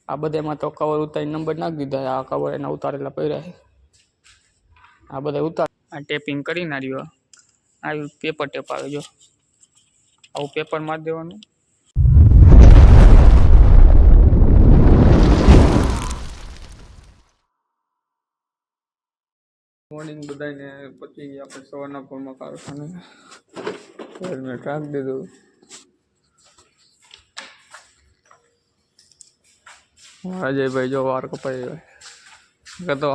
આ બધામાં તો કવર ઉતારી નંબર નાખી દીધા. આ કવર એના ઉતારેલા પડ્યા છે. આ બધા ઉતાર આ ટેપિંગ કરી નાખ્યો. આ પેપર ટેપ આવે જો, આવું પેપર મારી દેવાનું. મોર્નિંગ બધાને પછી આપણે સવારના ફોનમાં કારખાને હેલ્મેટ રાખી દીધું. અજયભાઈ જો વાર કપાઈ ગયો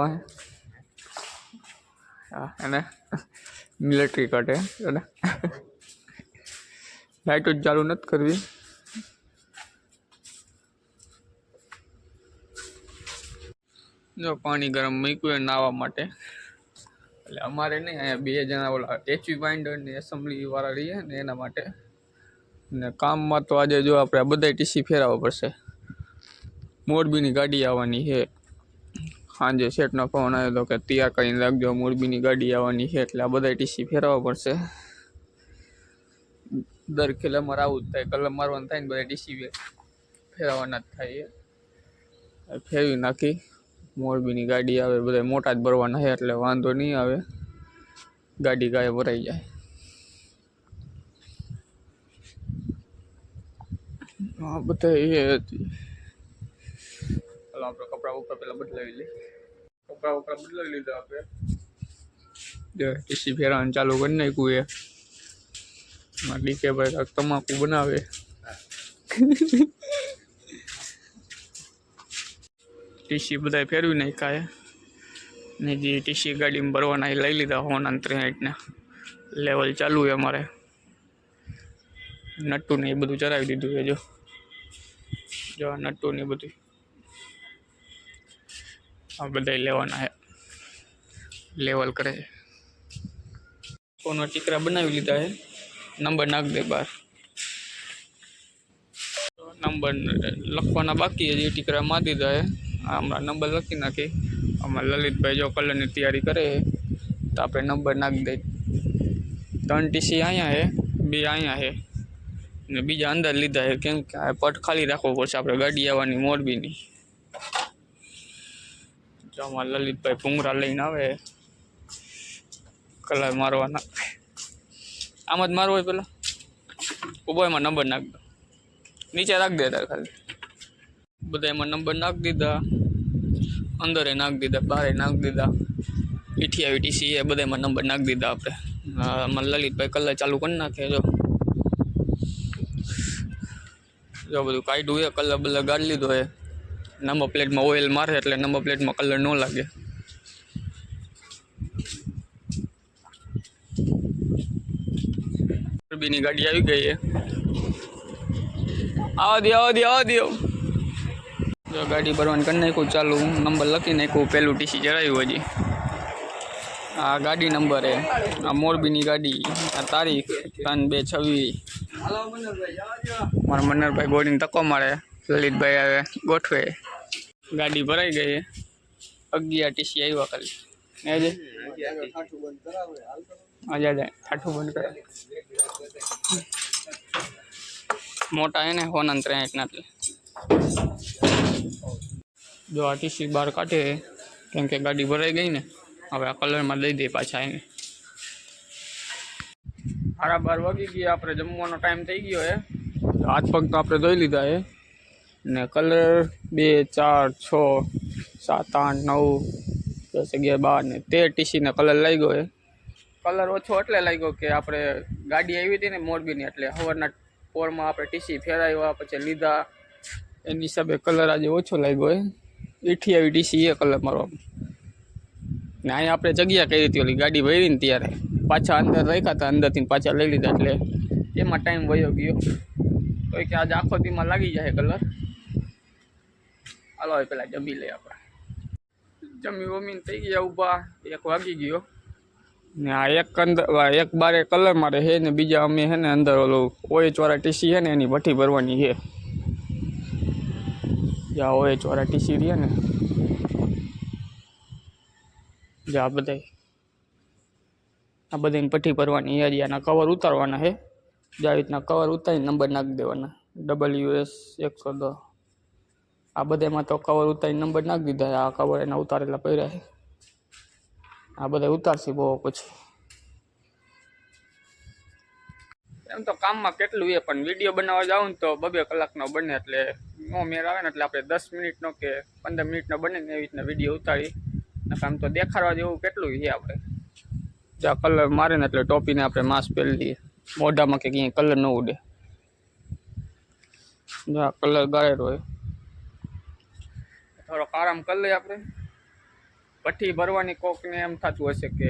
હા એને મિલિટરી કાઢે એને લાઇટો જ ચાલુ નથી કરવી. જો પાણી ગરમ મૂક્યું નાહવા માટે. એટલે અમારે નહીં, અહીંયા 2 જણા ઓલા એચવી બાઇન્ડર ને એસેમ્બલી વાળા રહીએ ને એના માટે. ને કામમાં તો આજે જો આપણે બધા ટીસી ફેરવવા પડશે. મોરબીની ગાડી આવવાની છે. સાંજે શેઠનો ફોન આવ્યો હતો કે તૈયાર કરીને રાખજો, મોરબીની ગાડી આવવાની છે. એટલે આ બધા ટીસી ફેરવવા પડશે. દર ખેલે અમારે આવું જ થાય, કલર મારવાનું થાય ને બધા ટીસી ફેરવવાના જ થાય. ફેરવી નાખી. મોરબીની ગાડી આવે, બધા મોટા જ ભરવાના છે એટલે વાંધો નહીં આવે. ગાડી ગાય ભરાઈ જાય. હા બધા એ હતી. આપણે કપડા ઉપર પેલા બદલાવી લઈએ. કપડા બદલાવી લીધા આપણે. ટીસી ફેરવાનું ચાલુ કરી નાખ્યું એ. ડીકે ભાઈ તમાકુ બનાવે. ટીસી બધા ફેરવી નાખ્યા ને જે ટીસી ગાડીમાં ભરવાના એ લઈ લીધા. 63 લેવલ ચાલુ છે અમારે. નટ્ટુ ને એ બધું ચડાવી દીધું છે. જો નટ્ટુ ને બધું આ બધા લેવાના છે, લેવલ કરે છે. કોનો ટીકરા બનાવી લીધા છે. નંબર નાખ દે બહાર. નંબર લખવાના બાકી છે, ટીકરા મારી દીધા છે. હમણાં નંબર લખી નાખી. આમાં લલિતભાઈ જો કલરની તૈયારી કરે છે તો આપણે નંબર નાખી દઈએ. 3 ટીસી અહીંયા છે, 2 અહીંયા છે ને બીજા અંદર લીધા છે. કેમ કે આ પટ ખાલી રાખવો પડશે આપણે ગાડી આવવાની મોરબીની. જો આમાં લલિતભાઈ ભૂંગરા લઈને આવે કલર મારવાના. આમ જ મારવો હોય પેલા ઉભો એમાં નંબર નાખ દો, નીચે રાખ દે તારે ખાલી. બધા એમાં નંબર નાખી દીધા, અંદરે નાખી દીધા, બહારે નાખી દીધા. 88 ટીસી એ બધા એમાં નંબર નાખી દીધા આપણે. આમાં લલિતભાઈ કલર ચાલુ કરી નાખે. જો બધું કાઢ્યું એ કલર બલર ગાળી લીધો એ. નંબર પ્લેટમાં ઓઇલ મારે એટલે નંબર પ્લેટમાં કલર ન લાગે. મોરબીની ગાડી આવી ગઈ છે. આવા દો. જો ગાડી ભરવાનું કરી નાખ્યું ચાલુ. નંબર લખી નાખ્યું. પેલું ટીસી ચડાવ્યું હજી. આ ગાડી નંબર છે. આ મોરબીની ગાડી. આ તારીખ 3/2/26. મારા મન્નરભાઈ ગોળીને તકો મારે. લલિતભાઈ આવે ગોઠવે. ગાડી ભરાઈ ગઈ. 11 ટીસી આવ્યા ખાલી. ઠાઠું બંધ કરે. મોટા હે ને 63 જો આ ટીસી બહાર કાઢે કેમ કે ગાડી ભરાઈ ગઈ ને. હવે આ કલરમાં દઈ દે પાછા એને. 12:30 વાગી ગયા. આપણે જમવાનો ટાઈમ થઈ ગયો હે. હાથ પગ તો આપણે ધોઈ લીધા હે ને કલર 2 4 6 7 8 9 10 11 12 ને 13 ટીસીને કલર લાગ્યો હે. કલર ઓછો એટલે લાગ્યો કે આપણે ગાડી આવી હતી ને મોરબીની એટલે સવારના પોરમાં આપણે ટીસી ફેરાવ્યા પછી લીધા એની હિસાબે કલર આજે ઓછો લાગ્યો હે. 88 ટીસી એ કલર મારવામાં ને અહીંયા આપણે જગ્યા કરી હતી ઓલી ગાડી ભરી ને ત્યારે પાછા અંદર રાખ્યા હતા. અંદરથી પાછા લઈ લીધા એટલે એમાં ટાઈમ વયો ગયો. તો કે આજે આખો દીમાં લાગી જાય કલર. હાલો પેલા જમી લઈએ આપણે. જમી વમીને થઈ ગયા ઊભા. 1 વાગી ગયો ને આ એક બારે કલર મારે છે ને બીજા અમે છે ને અંદર ઓલું OH વાળા ટીસી છે ને એની ભઠ્ઠી ભરવાની છે. જ્યાં OH વાળા ટીસી રહે ને જ્યાં આ બધાની ભઠ્ઠી ભરવાની છે. આના કવર ઉતારવાના છે. જે આવી રીતના કવર ઉતારી નંબર નાખી દેવાના. WS 110. આ બધામાં તો કવર ઉતારી નંબર નાખી દીધા. આ કવર એના ઉતારેલા પડ્યા છે. આ બધા ઉતારશે બહુ પછી. એમ તો કામમાં કેટલું એ પણ વિડીયો બનાવવા જાવ ને તો 2 કલાકનો બને એટલે નો મેર આવે ને એટલે આપણે 10 મિનિટનો કે 15 મિનિટનો બને ને એવી રીતના વિડીયો ઉતારી. આમ તો દેખાડવા જેવું કેટલું છે આપણે. જ્યાં કલર મારે ને એટલે ટોપીને આપણે માસ્ક પહેરી લઈએ. મોઢામાં કે ક્યાંય કલર ન ઉડે. જ્યાં કલર ગાળેલો હોય થોડોક આરામ કરી લઈએ આપણે. પઠ્ઠી ભરવાની કોકને એમ થતું હશે કે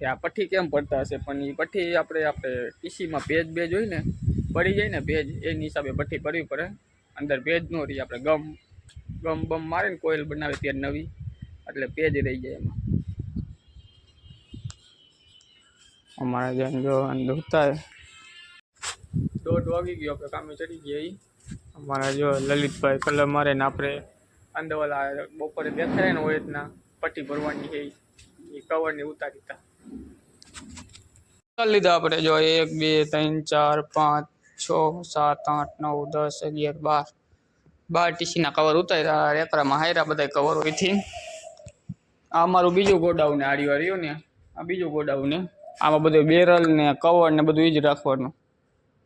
આ પઠ્ઠી કેમ ભરતા હશે, પણ એ પઠ્ઠી આપણે ટીસીમાં ભેજ હોય ને ભરી જાય ને ભેજ એની હિસાબે પઠ્ઠી ભરવી પડે. અંદર ભેજ ન રહી. આપણે ગમ બમ મારે ને કોઈલ બનાવે ત્યારે નવી એટલે ભેજ રહી જાય એમાં. અમારા જેમ જો અંદર ઉતારે 1:30 વાગી ગયો. આપણે કામે ચડી ગયા. અમારા જો લલિતભાઈ કલર મારે ને આપણે અંદર ઓલા બપોરે દેખાય ને હોય રીતના પટ્ટી ભરવાની છે એ કવરની ઉતારી હતા. લીધા આપણે જો 1 2 3 4 5 6 7 8 9 10 11 12 ટીસીના કવર ઉતાર્યા. રેકરામાં હાયરા બધા કવર હોયથી. આ અમારું બીજું ગોડાઉન ને આર્યું રહ્યું ને આ બીજું ગોડાઉન ને આમાં બધું બેરલ ને કવર ને બધું એ જ રાખવાનું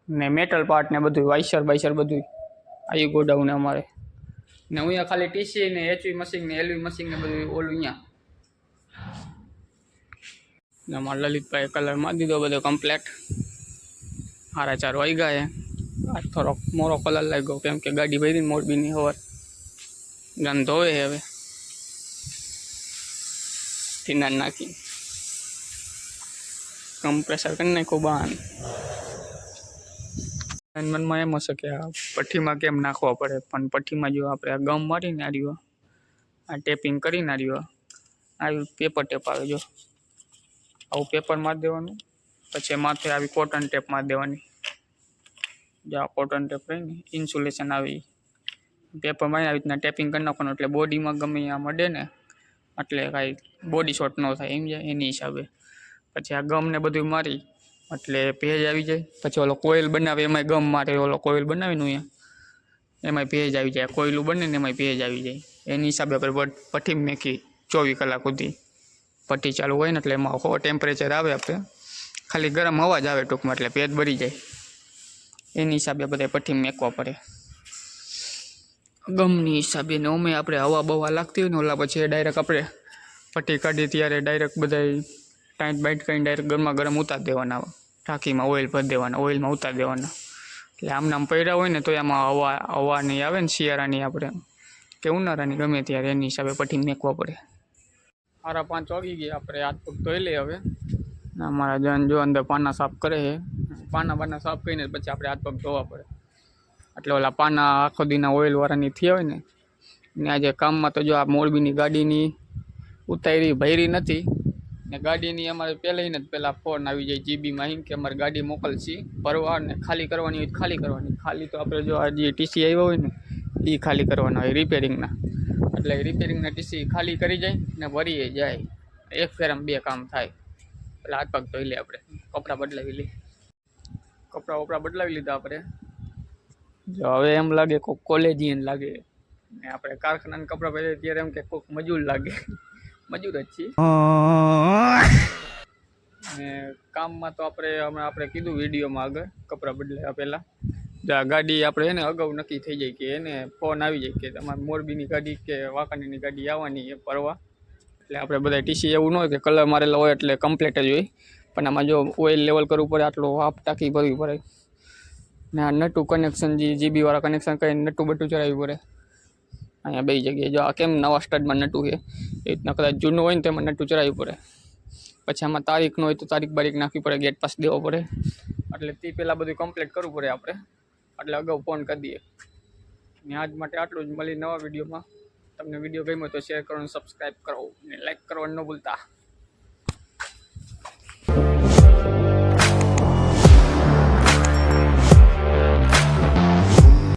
ને મેટલ પાર્ટ ને બધું વાઇસર બાઇસર બધું આ ગોડાઉન અમારે. ને અહીંયા ખાલી ટીસી ને એચવી મશીન ને એલવી મશીન ને બધું ઓલું અહીંયા. ને અમારા લલિતભાઈ કલર મારી દીધો બધો કમ્પ્લેટ. 4:30 વાગ્યા છે. આ થોડોક મોરો કલર લાગ્યો કેમ કે ગાડી ભરી ને મોરબીની હવાર ગંધ ધોવે છે હવે થીના નાખી કમ્પ્રેસર કરી નાખ્યું બાન. મનમાં એમ હશે કે આ પઠ્ઠીમાં કેમ નાખવા પડે, પણ પઠ્ઠીમાં જો આપણે આ ગમ મારીને આર્યો આ ટેપિંગ કરીને આર્યો આવી પેપર ટેપ આવે જો આવું પેપર મારી દેવાનું. પછી માથે આવી કોટન ટેપ મારી દેવાની. જો આ કોટન ટેપ રહી ને ઇન્સ્યુલેશન આવી પેપર મારી આવી રીતના ટેપિંગ કરી નાખવાનું એટલે બોડીમાં ગમે આ મડે ને એટલે કાંઈ બોડી શોટ ન થાય એમ જાય એની હિસાબે. પછી આ ગમ ને બધું મારી એટલે ભેજ આવી જાય. પછી ઓલો કોઇલ બનાવે એમાંય ગમ મારે ઓલો કોઇલ બનાવીને અહીંયા એમાંય ભેજ આવી જાય. કોયલું બને ને એમાંય ભેજ આવી જાય. એની હિસાબે આપણે પઠ્ઠી મેકી 24 કલાક સુધી પટ્ટી ચાલુ હોય ને એટલે એમાં ટેમ્પરેચર આવે આપણે ખાલી ગરમ હવા જ આવે ટૂંકમાં એટલે ભેજ ભરી જાય. એની હિસાબે બધા પઠ્ઠી મેકવા પડે ગમની હિસાબે. ને અમે આપણે હવા બવા લાગતી હોય ને ઓલા પછી ડાયરેક્ટ આપણે પટ્ટી કાઢી ત્યારે ડાયરેક્ટ બધા ટાઈટ બાઈટ કરીને ડાયરેક્ટ ગરમ ઉતારી દેવાના. ટાંકીમાં ઓઇલ ભરી દેવાના ઓઇલમાં ઉતારી દેવાના. એટલે આમ પડ્યા હોય ને તો એમાં હવા નહીં આવે ને શિયાળાની આપણે કે ઉનાળાની ગમે ત્યારે એની હિસાબે પઠ્ઠી મેકવા પડે. 5:30 વાગી ગયા. આપણે હાથ પગ ધોઈ લઈએ હવે. અમારા જન જો અંદર પાના સાફ કરે છે. પાના સાફ કરીને પછી આપણે હાથ પગ ધોવા પડે. એટલે ઓલા પાના આખો દીના ઓઇલવાળાની થયા હોય ને આજે કામમાં તો જો આ મોરબીની ગાડીની ઉતારી ભરી નથી ને ગાડીની અમારે પહેલાં ફોન આવી જાય જીબીમાં અહીં કે અમારે ગાડી મોકલશી ભરવા ને ખાલી કરવાની હોય ખાલી કરવાની. ખાલી તો આપણે જો આ જે ટીસી આવ્યા હોય ને એ ખાલી કરવાના હોય રિપેરિંગના. એટલે રિપેરિંગના ટીસી ખાલી કરી જાય ને ભરીએ જાય. એક ફેરામાં 2 કામ થાય. એટલે હાથ પગ ધોઈ લે આપણે. કપડાં બદલાવી લઈએ. કપડાં બદલાવી લીધા આપણે. જો હવે એમ લાગે કોઈક કોલેજિયન લાગે ને આપણે કારખાનાના કપડાં પહેરીએ ત્યારે એમ કે કોઈક મજૂર લાગે. મજૂર જ છીએ. ને કામમાં તો આપણે કીધું વિડીયોમાં આગળ કપડાં બદલાયા પહેલાં ગાડી આપણે એને અગાઉ નક્કી થઈ જાય કે એને ફોન આવી જાય કે તમારે મોરબીની ગાડી કે વાંકાનેરની ગાડી આવવાની એ ભરવા. એટલે આપણે બધા ટીસી એવું ન હોય કે કલર મારેલા હોય એટલે કમ્પ્લીટ જ હોય. પણ આમાં જો ઓઇલ લેવલ કરવું પડે આટલું હાફ ટાંકી ભરવી પડે ને આ નટું કનેક્શન જે જીબીવાળા કનેક્શન કરીને નટું બટું ચડાવવું પડે અહીંયા 2 જગ્યાએ. જો આ કેમ નવા સ્ટાર્ટમાં નટું છે એ રીતના કદાચ જૂનું હોય ને તેમાં નટું ચડાવવું પડે. પછી આમાં તારીખ ન હોય તો તારીખ બારીખ નાખવી પડે ગેટ પાસ દેવો પડે. એટલે તે પહેલાં બધું કમ્પ્લીટ કરવું પડે આપણે. એટલે અગાઉ ફોન કરી દઈએ. ને આજ માટે આટલું જ. મળી નવા વિડીયોમાં. તમને વિડીયો ગમ્યો તો શેર કરવાનું સબસ્ક્રાઈબ કરો ને લાઈક કરવાનું ન ભૂલતા.